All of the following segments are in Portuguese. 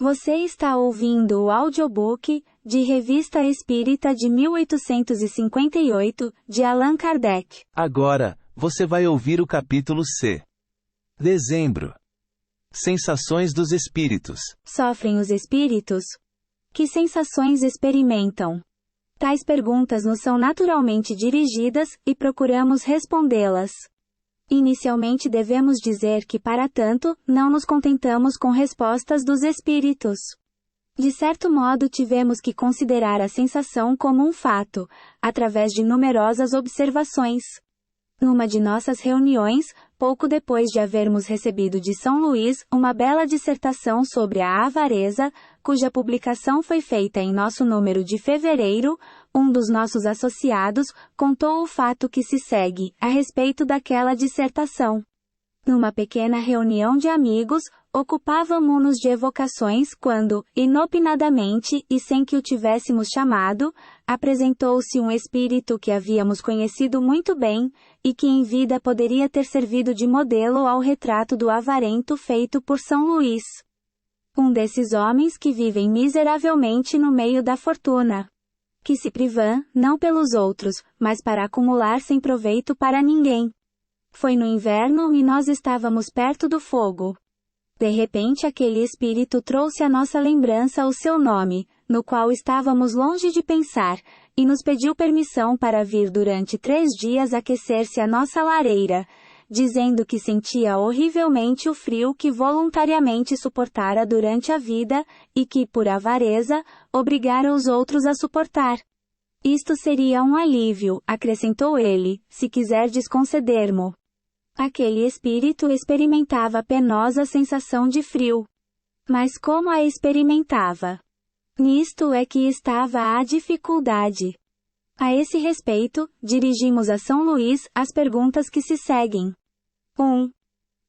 Você está ouvindo o audiobook de Revista Espírita de 1858, de Allan Kardec. Agora, você vai ouvir o capítulo C. Dezembro. Sensações dos espíritos. Sofrem os espíritos? Que sensações experimentam? Tais perguntas nos são naturalmente dirigidas, e procuramos respondê-las. Inicialmente devemos dizer que, para tanto, não nos contentamos com respostas dos espíritos. De certo modo tivemos que considerar a sensação como um fato, através de numerosas observações. Numa de nossas reuniões, pouco depois de havermos recebido de São Luís uma bela dissertação sobre a avareza, cuja publicação foi feita em nosso número de fevereiro, um dos nossos associados contou o fato que se segue a respeito daquela dissertação. Numa pequena reunião de amigos, ocupávamo-nos de evocações quando, inopinadamente e sem que o tivéssemos chamado, apresentou-se um espírito que havíamos conhecido muito bem, e que em vida poderia ter servido de modelo ao retrato do avarento feito por São Luís. Um desses homens que vivem miseravelmente no meio da fortuna. Que se privam, não pelos outros, mas para acumular sem proveito para ninguém. Foi no inverno e nós estávamos perto do fogo. De repente aquele espírito trouxe à nossa lembrança o seu nome, no qual estávamos longe de pensar, e nos pediu permissão para vir durante 3 dias aquecer-se à nossa lareira, dizendo que sentia horrivelmente o frio que voluntariamente suportara durante a vida, e que, por avareza, obrigara os outros a suportar. Isto seria um alívio, acrescentou ele, se quiserdes conceder-mo. Aquele espírito experimentava penosa sensação de frio. Mas como a experimentava? Nisto é que estava a dificuldade. A esse respeito, dirigimos a São Luís as perguntas que se seguem. 1.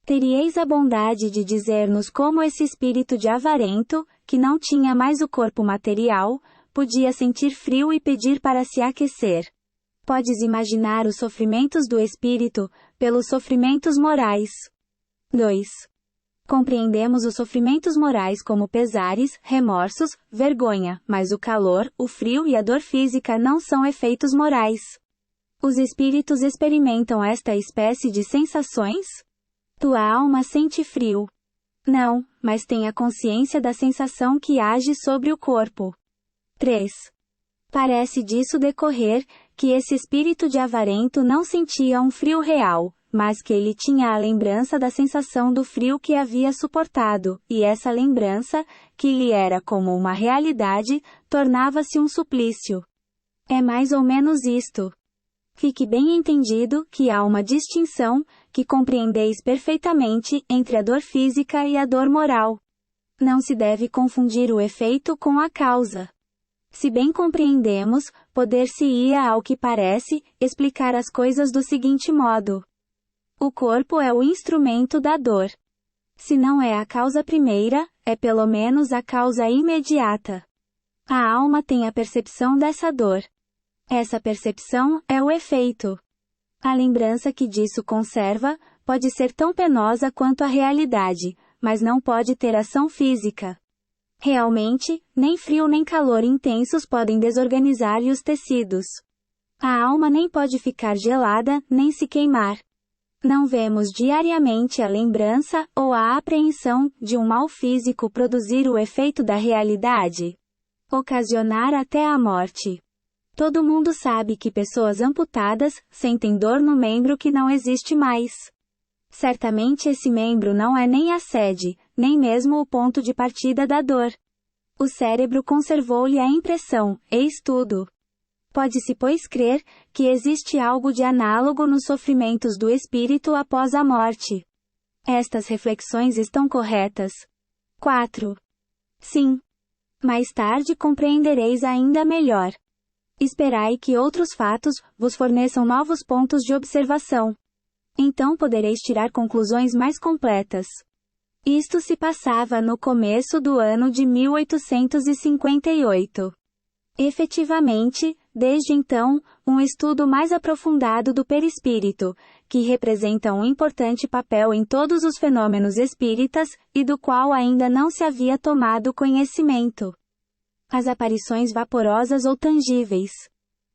Teríeis a bondade de dizer-nos como esse espírito de avarento, que não tinha mais o corpo material, podia sentir frio e pedir para se aquecer? Podes imaginar os sofrimentos do espírito, pelos sofrimentos morais. 2. Compreendemos os sofrimentos morais como pesares, remorsos, vergonha, mas o calor, o frio e a dor física não são efeitos morais. Os espíritos experimentam esta espécie de sensações? Tua alma sente frio. Não, mas tem a consciência da sensação que age sobre o corpo. 3. Parece disso decorrer, que esse espírito de avarento não sentia um frio real, mas que ele tinha a lembrança da sensação do frio que havia suportado, e essa lembrança, que lhe era como uma realidade, tornava-se um suplício. É mais ou menos isto. Fique bem entendido que há uma distinção, que compreendeis perfeitamente, entre a dor física e a dor moral. Não se deve confundir o efeito com a causa. Se bem compreendemos, poder-se-ia, ao que parece, explicar as coisas do seguinte modo. O corpo é o instrumento da dor. Se não é a causa primeira, é pelo menos a causa imediata. A alma tem a percepção dessa dor. Essa percepção é o efeito. A lembrança que disso conserva, pode ser tão penosa quanto a realidade, mas não pode ter ação física. Realmente, nem frio nem calor intensos podem desorganizar-lhe os tecidos. A alma nem pode ficar gelada, nem se queimar. Não vemos diariamente a lembrança, ou a apreensão, de um mal físico produzir o efeito da realidade? Ocasionar até a morte. Todo mundo sabe que pessoas amputadas sentem dor no membro que não existe mais. Certamente esse membro não é nem a sede, nem mesmo o ponto de partida da dor. O cérebro conservou-lhe a impressão, eis tudo. Pode-se, pois, crer que existe algo de análogo nos sofrimentos do espírito após a morte. Estas reflexões estão corretas. 4. Sim. Mais tarde compreendereis ainda melhor. Esperai que outros fatos vos forneçam novos pontos de observação. Então podereis tirar conclusões mais completas. Isto se passava no começo do ano de 1858. Efetivamente, desde então, Um estudo mais aprofundado do perispírito, que representa um importante papel em todos os fenômenos espíritas, e do qual ainda não se havia tomado conhecimento. As aparições vaporosas ou tangíveis.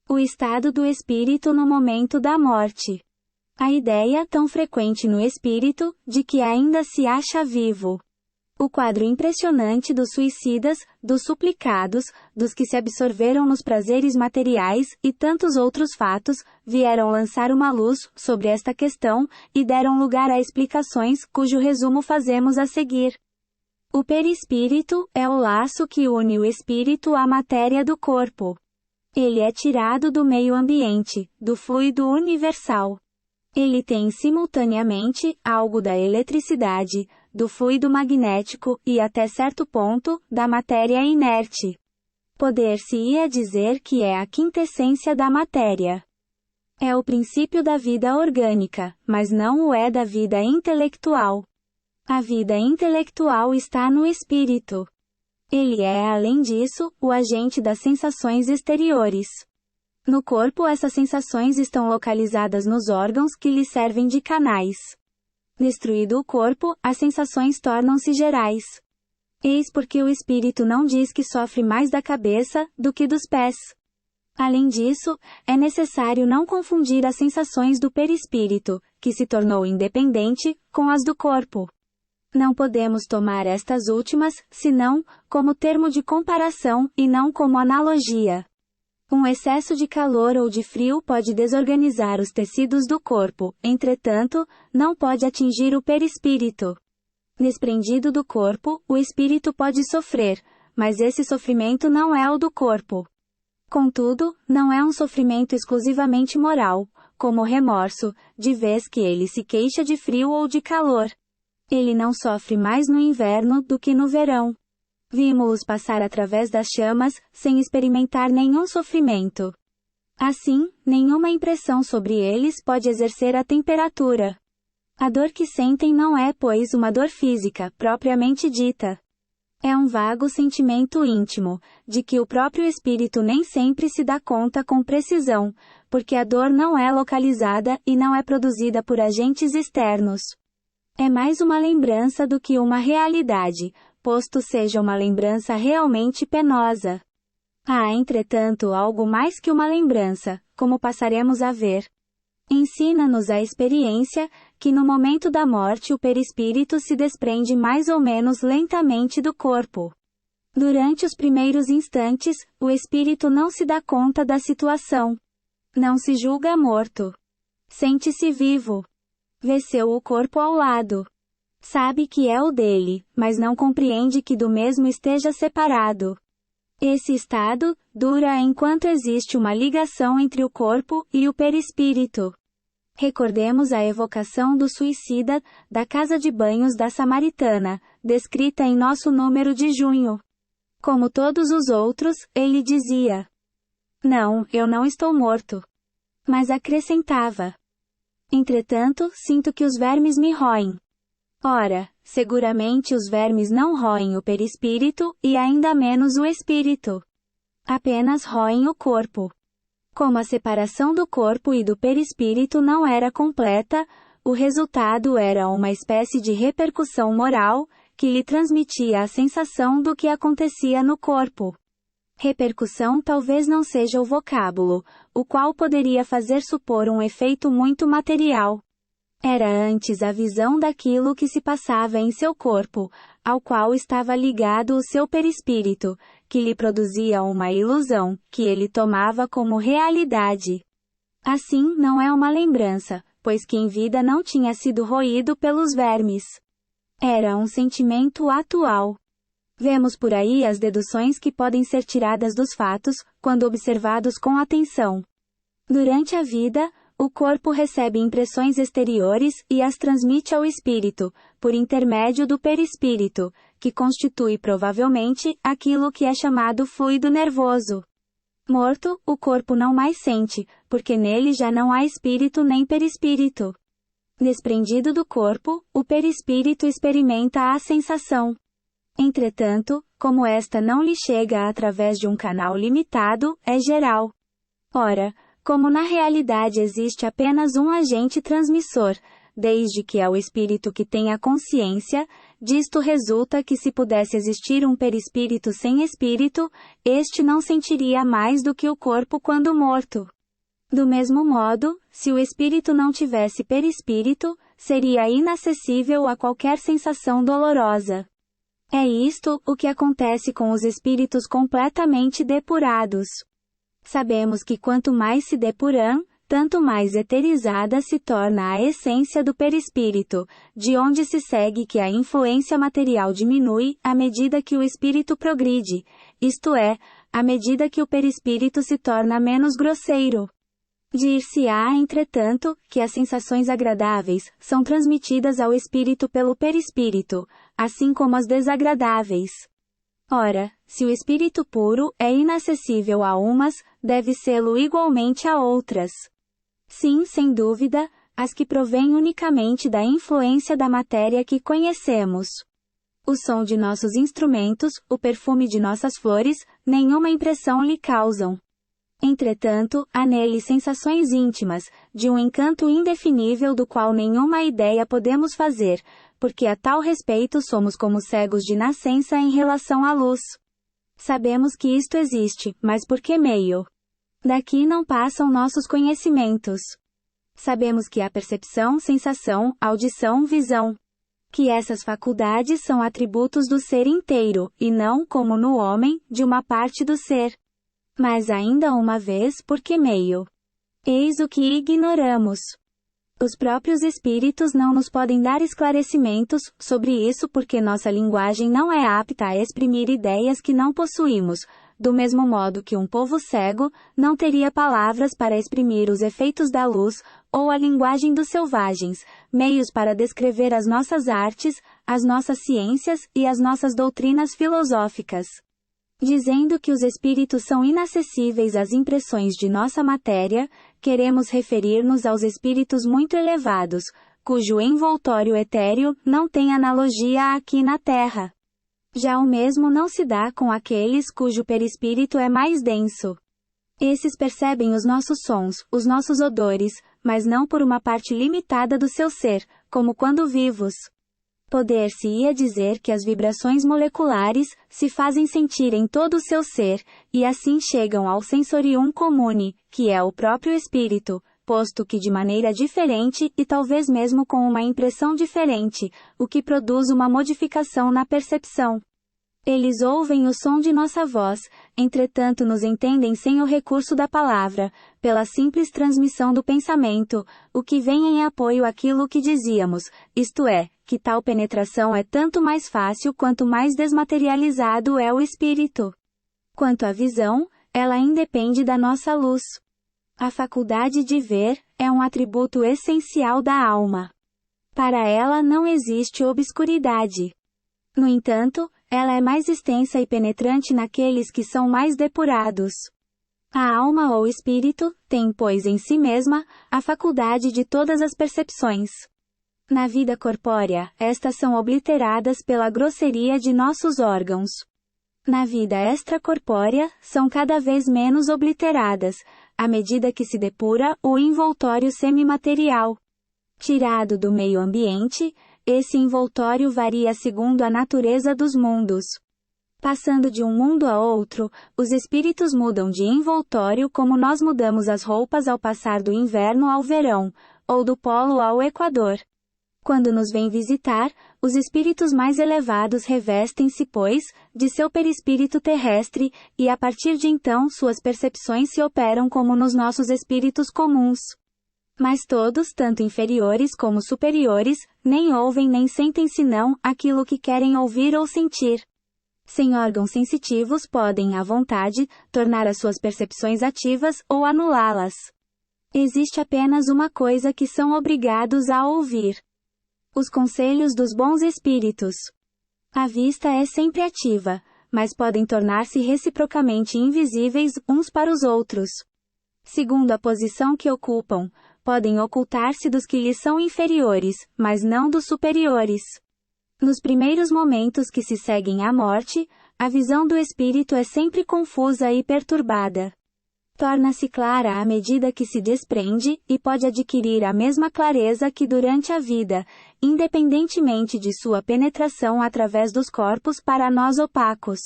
O estado do espírito no momento da morte. A ideia tão frequente no espírito, de que ainda se acha vivo. O quadro impressionante dos suicidas, dos suplicados, dos que se absorveram nos prazeres materiais, e tantos outros fatos, vieram lançar uma luz sobre esta questão, e deram lugar a explicações, cujo resumo fazemos a seguir. O perispírito é o laço que une o espírito à matéria do corpo. Ele é tirado do meio ambiente, do fluido universal. Ele tem simultaneamente algo da eletricidade, do fluido magnético e, até certo ponto, da matéria inerte. Poder-se-ia dizer que é a quintessência da matéria. É o princípio da vida orgânica, mas não o é da vida intelectual. A vida intelectual está no espírito. Ele é, além disso, o agente das sensações exteriores. No corpo, essas sensações estão localizadas nos órgãos que lhe servem de canais. Destruído o corpo, as sensações tornam-se gerais. Eis porque o espírito não diz que sofre mais da cabeça do que dos pés. Além disso, é necessário não confundir as sensações do perispírito, que se tornou independente, com as do corpo. Não podemos tomar estas últimas, senão, como termo de comparação, e não como analogia. Um excesso de calor ou de frio pode desorganizar os tecidos do corpo, entretanto, não pode atingir o perispírito. Desprendido do corpo, o espírito pode sofrer, mas esse sofrimento não é o do corpo. Contudo, não é um sofrimento exclusivamente moral, como o remorso, de vez que ele se queixa de frio ou de calor. Ele não sofre mais no inverno do que no verão. Vimos-os passar através das chamas, sem experimentar nenhum sofrimento. Assim, nenhuma impressão sobre eles pode exercer a temperatura. A dor que sentem não é, pois, uma dor física, propriamente dita. É um vago sentimento íntimo, de que o próprio espírito nem sempre se dá conta com precisão, porque a dor não é localizada e não é produzida por agentes externos. É mais uma lembrança do que uma realidade, posto seja uma lembrança realmente penosa. Há, entretanto, algo mais que uma lembrança, como passaremos a ver. Ensina-nos a experiência, que no momento da morte o perispírito se desprende mais ou menos lentamente do corpo. Durante os primeiros instantes, o espírito não se dá conta da situação. Não se julga morto. Sente-se vivo. Vê seu corpo ao lado. Sabe que é o dele, mas não compreende que do mesmo esteja separado. Esse estado dura enquanto existe uma ligação entre o corpo e o perispírito. Recordemos a evocação do suicida, da casa de banhos da Samaritana, descrita em nosso número de junho. Como todos os outros, ele dizia: "Não, eu não estou morto." Mas acrescentava: "Entretanto, sinto que os vermes me roem." Ora, seguramente os vermes não roem o perispírito, e ainda menos o espírito. Apenas roem o corpo. Como a separação do corpo e do perispírito não era completa, o resultado era uma espécie de repercussão moral, que lhe transmitia a sensação do que acontecia no corpo. Repercussão talvez não seja o vocábulo, o qual poderia fazer supor um efeito muito material. Era antes a visão daquilo que se passava em seu corpo, ao qual estava ligado o seu perispírito, que lhe produzia uma ilusão, que ele tomava como realidade. Assim, não é uma lembrança, pois que em vida não tinha sido roído pelos vermes. Era um sentimento atual. Vemos por aí as deduções que podem ser tiradas dos fatos, quando observados com atenção. Durante a vida, o corpo recebe impressões exteriores e as transmite ao espírito, por intermédio do perispírito, que constitui provavelmente aquilo que é chamado fluido nervoso. Morto, o corpo não mais sente, porque nele já não há espírito nem perispírito. Desprendido do corpo, o perispírito experimenta a sensação. Entretanto, como esta não lhe chega através de um canal limitado, é geral. Ora, Como na realidade existe apenas um agente transmissor, desde que é o espírito que tem a consciência, disto resulta que se pudesse existir um perispírito sem espírito, este não sentiria mais do que o corpo quando morto. Do mesmo modo, se o espírito não tivesse perispírito, seria inacessível a qualquer sensação dolorosa. É isto o que acontece com os espíritos completamente depurados. Sabemos que quanto mais se depuram, tanto mais eterizada se torna a essência do perispírito, de onde se segue que a influência material diminui à medida que o espírito progride, isto é, à medida que o perispírito se torna menos grosseiro. Dir-se-á, entretanto, que as sensações agradáveis são transmitidas ao espírito pelo perispírito, assim como as desagradáveis. Ora, se o espírito puro é inacessível a umas, deve sê-lo igualmente a outras. Sim, sem dúvida, as que provêm unicamente da influência da matéria que conhecemos. O som de nossos instrumentos, o perfume de nossas flores, nenhuma impressão lhe causam. Entretanto, há nele sensações íntimas, de um encanto indefinível do qual nenhuma ideia podemos fazer, porque a tal respeito somos como cegos de nascença em relação à luz. Sabemos que isto existe, mas por que meio? Daqui não passam nossos conhecimentos. Sabemos que há percepção, sensação, audição, visão. Que essas faculdades são atributos do ser inteiro, e não, como no homem, de uma parte do ser. Mas ainda uma vez, por que meio? Eis o que ignoramos. Os próprios espíritos não nos podem dar esclarecimentos sobre isso porque nossa linguagem não é apta a exprimir ideias que não possuímos, do mesmo modo que um povo cego não teria palavras para exprimir os efeitos da luz, ou a linguagem dos selvagens, meios para descrever as nossas artes, as nossas ciências e as nossas doutrinas filosóficas. Dizendo que os espíritos são inacessíveis às impressões de nossa matéria, queremos referir-nos aos espíritos muito elevados, cujo envoltório etéreo não tem analogia aqui na Terra. Já o mesmo não se dá com aqueles cujo perispírito é mais denso. Esses percebem os nossos sons, os nossos odores, mas não por uma parte limitada do seu ser, como quando vivos. Poder-se-ia dizer que as vibrações moleculares se fazem sentir em todo o seu ser, e assim chegam ao sensorium comune, que é o próprio espírito, posto que de maneira diferente e talvez mesmo com uma impressão diferente, o que produz uma modificação na percepção. Eles ouvem o som de nossa voz, entretanto nos entendem sem o recurso da palavra, pela simples transmissão do pensamento, o que vem em apoio àquilo que dizíamos, isto é, que tal penetração é tanto mais fácil quanto mais desmaterializado é o espírito. Quanto à visão, ela independe da nossa luz. A faculdade de ver é um atributo essencial da alma. Para ela não existe obscuridade. No entanto, ela é mais extensa e penetrante naqueles que são mais depurados. A alma ou espírito tem, pois, em si mesma, a faculdade de todas as percepções. Na vida corpórea, estas são obliteradas pela grosseria de nossos órgãos. Na vida extracorpórea, são cada vez menos obliteradas, à medida que se depura o envoltório semimaterial. Tirado do meio ambiente, esse envoltório varia segundo a natureza dos mundos. Passando de um mundo a outro, os espíritos mudam de envoltório como nós mudamos as roupas ao passar do inverno ao verão, ou do polo ao equador. Quando nos vêm visitar, os espíritos mais elevados revestem-se, pois, de seu perispírito terrestre, e a partir de então suas percepções se operam como nos nossos espíritos comuns. Mas todos, tanto inferiores como superiores, nem ouvem nem sentem senão aquilo que querem ouvir ou sentir. Sem órgãos sensitivos podem, à vontade, tornar as suas percepções ativas ou anulá-las. Existe apenas uma coisa que são obrigados a ouvir: os conselhos dos bons espíritos. A vista é sempre ativa, mas podem tornar-se reciprocamente invisíveis uns para os outros. Segundo a posição que ocupam, podem ocultar-se dos que lhes são inferiores, mas não dos superiores. Nos primeiros momentos que se seguem à morte, a visão do espírito é sempre confusa e perturbada. Torna-se clara à medida que se desprende, e pode adquirir a mesma clareza que durante a vida, independentemente de sua penetração através dos corpos para nós opacos.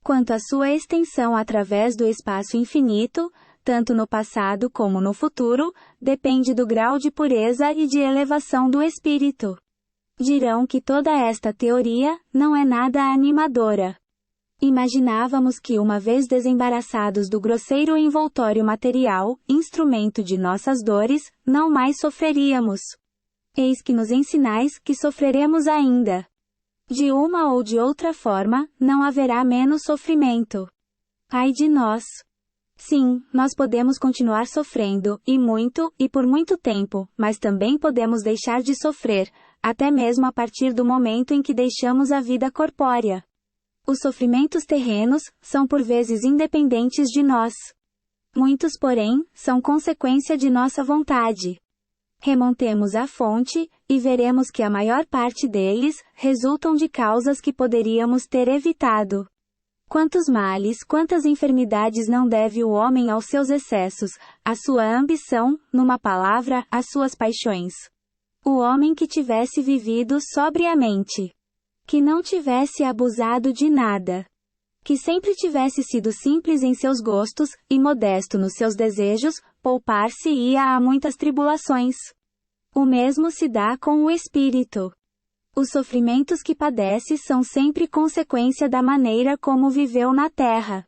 Quanto à sua extensão através do espaço infinito, tanto no passado como no futuro, depende do grau de pureza e de elevação do espírito. Dirão que toda esta teoria não é nada animadora. Imaginávamos que uma vez desembaraçados do grosseiro envoltório material, instrumento de nossas dores, não mais sofreríamos. Eis que nos ensinais que sofreremos ainda. De uma ou de outra forma, não haverá menos sofrimento. Ai de nós! Sim, nós podemos continuar sofrendo, e muito, e por muito tempo, mas também podemos deixar de sofrer, até mesmo a partir do momento em que deixamos a vida corpórea. Os sofrimentos terrenos são por vezes independentes de nós. Muitos, porém, são consequência de nossa vontade. Remontemos à fonte, e veremos que a maior parte deles resultam de causas que poderíamos ter evitado. Quantos males, quantas enfermidades não deve o homem aos seus excessos, à sua ambição, numa palavra, às suas paixões. O homem que tivesse vivido sobriamente, que não tivesse abusado de nada, que sempre tivesse sido simples em seus gostos, e modesto nos seus desejos, poupar-se-ia a muitas tribulações. O mesmo se dá com o espírito. Os sofrimentos que padece são sempre consequência da maneira como viveu na terra.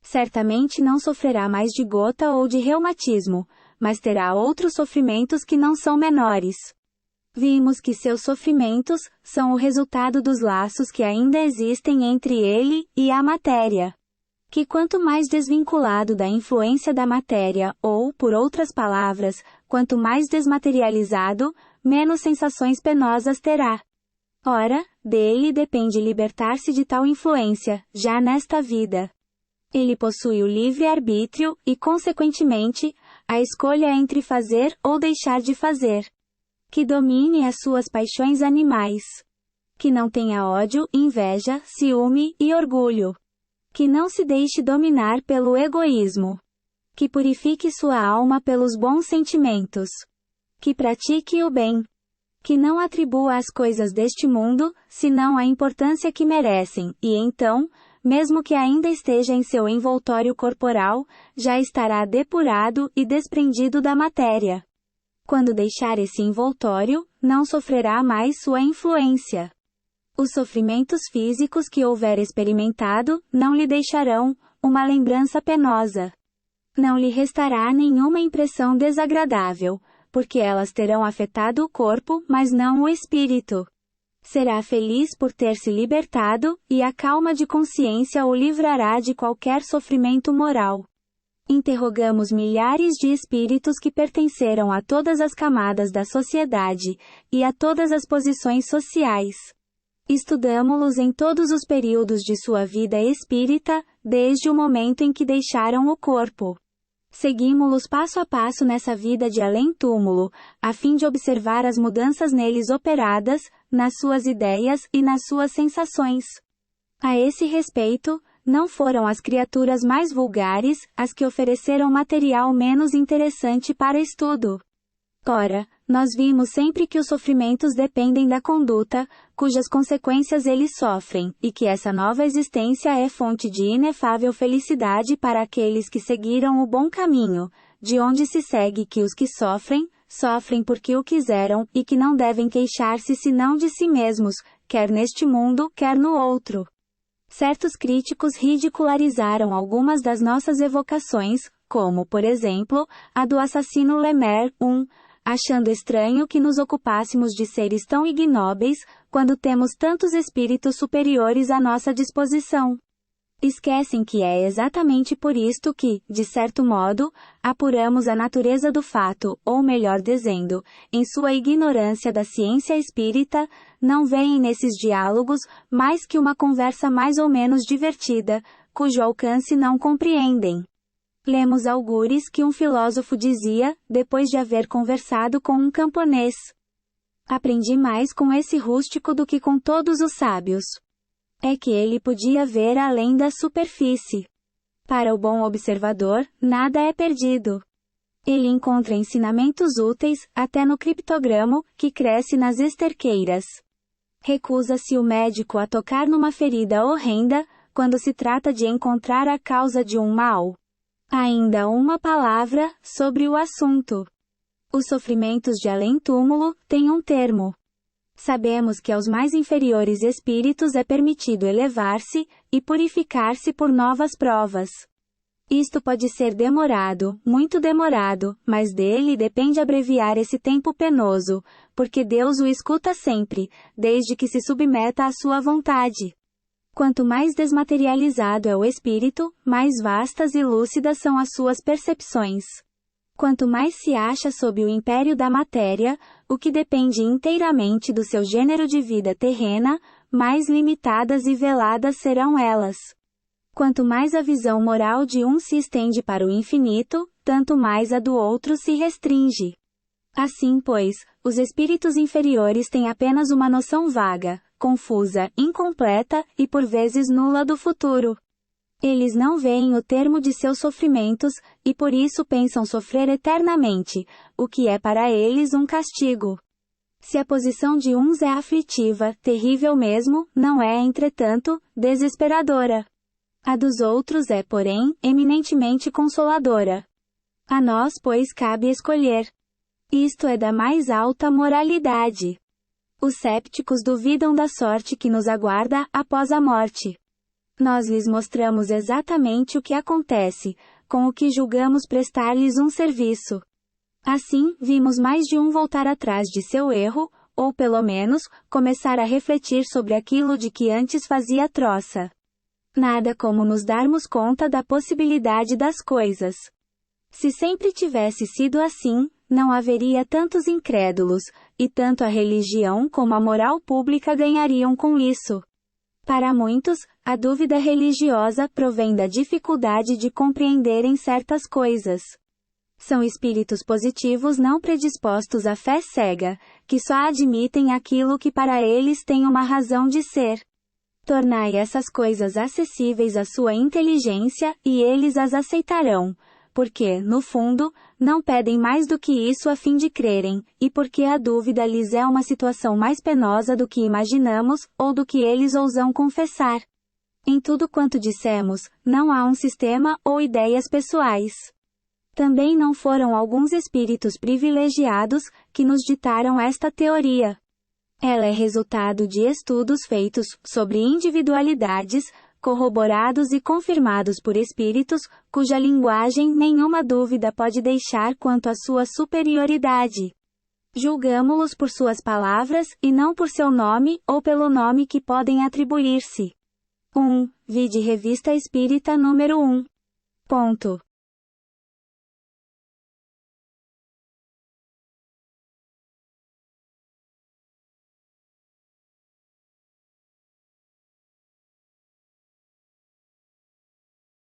Certamente não sofrerá mais de gota ou de reumatismo, mas terá outros sofrimentos que não são menores. Vimos que seus sofrimentos são o resultado dos laços que ainda existem entre ele e a matéria. Que quanto mais desvinculado da influência da matéria, ou, por outras palavras, quanto mais desmaterializado, menos sensações penosas terá. Ora, dele depende libertar-se de tal influência, já nesta vida. Ele possui o livre-arbítrio e, consequentemente, a escolha entre fazer ou deixar de fazer. Que domine as suas paixões animais. Que não tenha ódio, inveja, ciúme e orgulho. Que não se deixe dominar pelo egoísmo. Que purifique sua alma pelos bons sentimentos. Que pratique o bem. Que não atribua às coisas deste mundo, senão a importância que merecem, e então, mesmo que ainda esteja em seu envoltório corporal, já estará depurado e desprendido da matéria. Quando deixar esse envoltório, não sofrerá mais sua influência. Os sofrimentos físicos que houver experimentado, não lhe deixarão uma lembrança penosa. Não lhe restará nenhuma impressão desagradável, porque elas terão afetado o corpo, mas não o espírito. Será feliz por ter se libertado, e a calma de consciência o livrará de qualquer sofrimento moral. Interrogamos milhares de espíritos que pertenceram a todas as camadas da sociedade, e a todas as posições sociais. Estudamo-los em todos os períodos de sua vida espírita, desde o momento em que deixaram o corpo. Seguimo-los passo a passo nessa vida de além-túmulo, a fim de observar as mudanças neles operadas, nas suas ideias e nas suas sensações. A esse respeito, não foram as criaturas mais vulgares as que ofereceram material menos interessante para estudo. Ora, nós vimos sempre que os sofrimentos dependem da conduta, cujas consequências eles sofrem, e que essa nova existência é fonte de inefável felicidade para aqueles que seguiram o bom caminho, de onde se segue que os que sofrem, sofrem porque o quiseram, e que não devem queixar-se senão de si mesmos, quer neste mundo, quer no outro. Certos críticos ridicularizaram algumas das nossas evocações, como, por exemplo, a do assassino Lemaire, achando estranho que nos ocupássemos de seres tão ignóbeis, quando temos tantos espíritos superiores à nossa disposição. Esquecem que é exatamente por isto que, de certo modo, apuramos a natureza do fato, ou melhor dizendo, em sua ignorância da ciência espírita, não veem nesses diálogos mais que uma conversa mais ou menos divertida, cujo alcance não compreendem. Lemos algures que um filósofo dizia, depois de haver conversado com um camponês: aprendi mais com esse rústico do que com todos os sábios. É que ele podia ver além da superfície. Para o bom observador, nada é perdido. Ele encontra ensinamentos úteis, até no criptogramo, que cresce nas esterqueiras. Recusa-se o médico a tocar numa ferida horrenda, quando se trata de encontrar a causa de um mal. Ainda uma palavra sobre o assunto. Os sofrimentos de além-túmulo têm um termo. Sabemos que aos mais inferiores espíritos é permitido elevar-se e purificar-se por novas provas. Isto pode ser demorado, muito demorado, mas dele depende abreviar esse tempo penoso, porque Deus o escuta sempre, desde que se submeta à sua vontade. Quanto mais desmaterializado é o espírito, mais vastas e lúcidas são as suas percepções. Quanto mais se acha sob o império da matéria, o que depende inteiramente do seu gênero de vida terrena, mais limitadas e veladas serão elas. Quanto mais a visão moral de um se estende para o infinito, tanto mais a do outro se restringe. Assim, pois, os espíritos inferiores têm apenas uma noção vaga, confusa, incompleta e por vezes nula do futuro. Eles não veem o termo de seus sofrimentos, e por isso pensam sofrer eternamente, o que é para eles um castigo. Se a posição de uns é aflitiva, terrível mesmo, não é, entretanto, desesperadora. A dos outros é, porém, eminentemente consoladora. A nós, pois, cabe escolher. Isto é da mais alta moralidade. Os cépticos duvidam da sorte que nos aguarda após a morte. Nós lhes mostramos exatamente o que acontece, com o que julgamos prestar-lhes um serviço. Assim, vimos mais de um voltar atrás de seu erro, ou pelo menos, começar a refletir sobre aquilo de que antes fazia troça. Nada como nos darmos conta da possibilidade das coisas. Se sempre tivesse sido assim, não haveria tantos incrédulos, e tanto a religião como a moral pública ganhariam com isso. Para muitos, a dúvida religiosa provém da dificuldade de compreenderem certas coisas. São espíritos positivos não predispostos à fé cega, que só admitem aquilo que para eles tem uma razão de ser. Tornai essas coisas acessíveis à sua inteligência, e eles as aceitarão, porque, no fundo, não pedem mais do que isso a fim de crerem, e porque a dúvida lhes é uma situação mais penosa do que imaginamos, ou do que eles ousam confessar. Em tudo quanto dissemos, não há um sistema ou ideias pessoais. Também não foram alguns espíritos privilegiados que nos ditaram esta teoria. Ela é resultado de estudos feitos sobre individualidades, corroborados e confirmados por espíritos, cuja linguagem nenhuma dúvida pode deixar quanto à sua superioridade. Julgamo-los por suas palavras, e não por seu nome, ou pelo nome que podem atribuir-se. 1. Vide Revista Espírita número 1. Ponto.